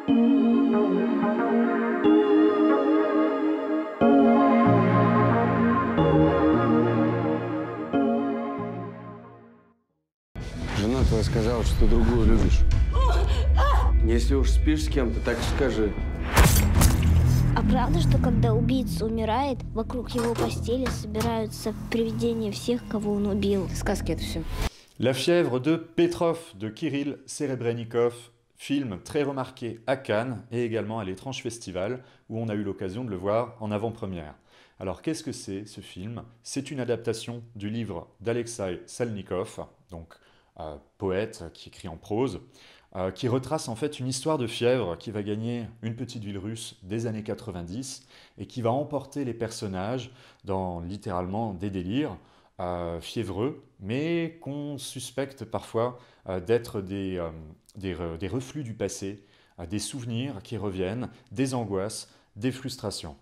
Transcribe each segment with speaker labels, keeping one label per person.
Speaker 1: Жена твоя сказала, что ты другую любишь. Если уж спишь с кем-то, так скажи.
Speaker 2: А правда, что когда убийца умирает, вокруг его постели собираются привидения всех, кого он убил?
Speaker 3: Сказки это все.
Speaker 4: La fièvre de Petrov de Kirill Serebrennikov, film très remarqué à Cannes et également à l'Étrange Festival où on a eu l'occasion de le voir en avant-première. Alors qu'est-ce que c'est ce film? C'est une adaptation du livre d'Alexei Salnikov, donc poète qui écrit en prose, qui retrace en fait une histoire de fièvre qui va gagner une petite ville russe des années 90 et qui va emporter les personnages dans littéralement des délires fiévreux, mais qu'on suspecte parfois d'être des reflux du passé, des souvenirs qui reviennent, des angoisses, des frustrations.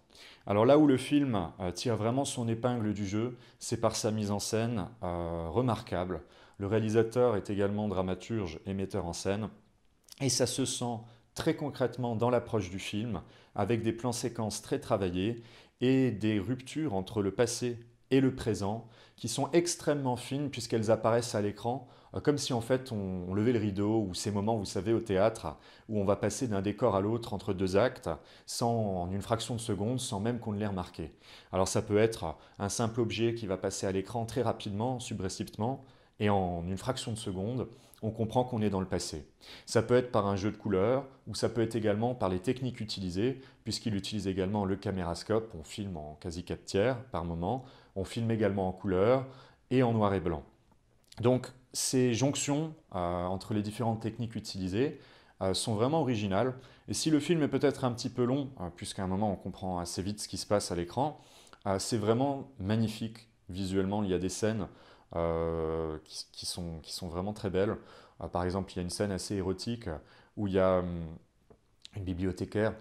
Speaker 4: Alors là où le film tire vraiment son épingle du jeu, c'est par sa mise en scène remarquable. Le réalisateur est également dramaturge et metteur en scène, et ça se sent très concrètement dans l'approche du film, avec des plans séquences très travaillés et des ruptures entre le passé et le présent qui sont extrêmement fines puisqu'elles apparaissent à l'écran comme si en fait on levait le rideau, ou ces moments, vous savez, au théâtre où on va passer d'un décor à l'autre entre deux actes en une fraction de seconde sans même qu'on ne l'ait remarqué. Alors ça peut être un simple objet qui va passer à l'écran très rapidement, subrepticement, et en une fraction de seconde, on comprend qu'on est dans le passé. Ça peut être par un jeu de couleurs, ou ça peut être également par les techniques utilisées, puisqu'il utilise également le camérascope, on filme en quasi 4 tiers par moment, on filme également en couleur et en noir et blanc. Donc ces jonctions entre les différentes techniques utilisées sont vraiment originales, et si le film est peut-être un petit peu long, puisqu'à un moment on comprend assez vite ce qui se passe à l'écran, c'est vraiment magnifique visuellement. Il y a des scènes qui sont vraiment très belles. Par exemple, il y a une scène assez érotique où il y a une bibliothécaire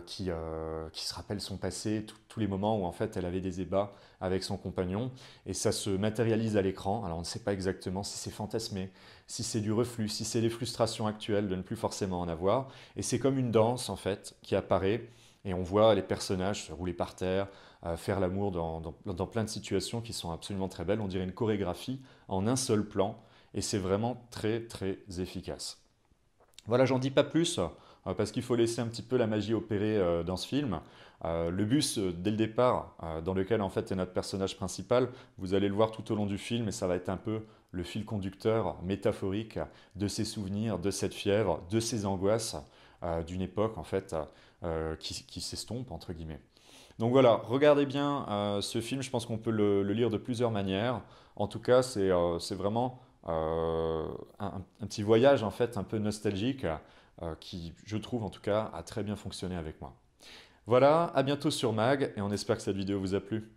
Speaker 4: qui se rappelle son passé, tous les moments où en fait elle avait des ébats avec son compagnon, et ça se matérialise à l'écran. Alors on ne sait pas exactement si c'est fantasmé, si c'est du reflux, si c'est des frustrations actuelles de ne plus forcément en avoir, et c'est comme une danse en fait qui apparaît, et on voit les personnages se rouler par terre, faire l'amour dans plein de situations qui sont absolument très belles. On dirait une chorégraphie en un seul plan, et c'est vraiment très très efficace. Voilà, j'en dis pas plus, parce qu'il faut laisser un petit peu la magie opérer dans ce film. Le bus, dès le départ, dans lequel en fait est notre personnage principal, vous allez le voir tout au long du film, et ça va être un peu le fil conducteur métaphorique de ses souvenirs, de cette fièvre, de ses angoisses, d'une époque en fait qui s'estompe entre guillemets. Donc voilà, regardez bien ce film, je pense qu'on peut le lire de plusieurs manières. En tout cas, c'est vraiment un petit voyage en fait un peu nostalgique qui, je trouve en tout cas, a très bien fonctionné avec moi. Voilà, à bientôt sur Mag, et on espère que cette vidéo vous a plu.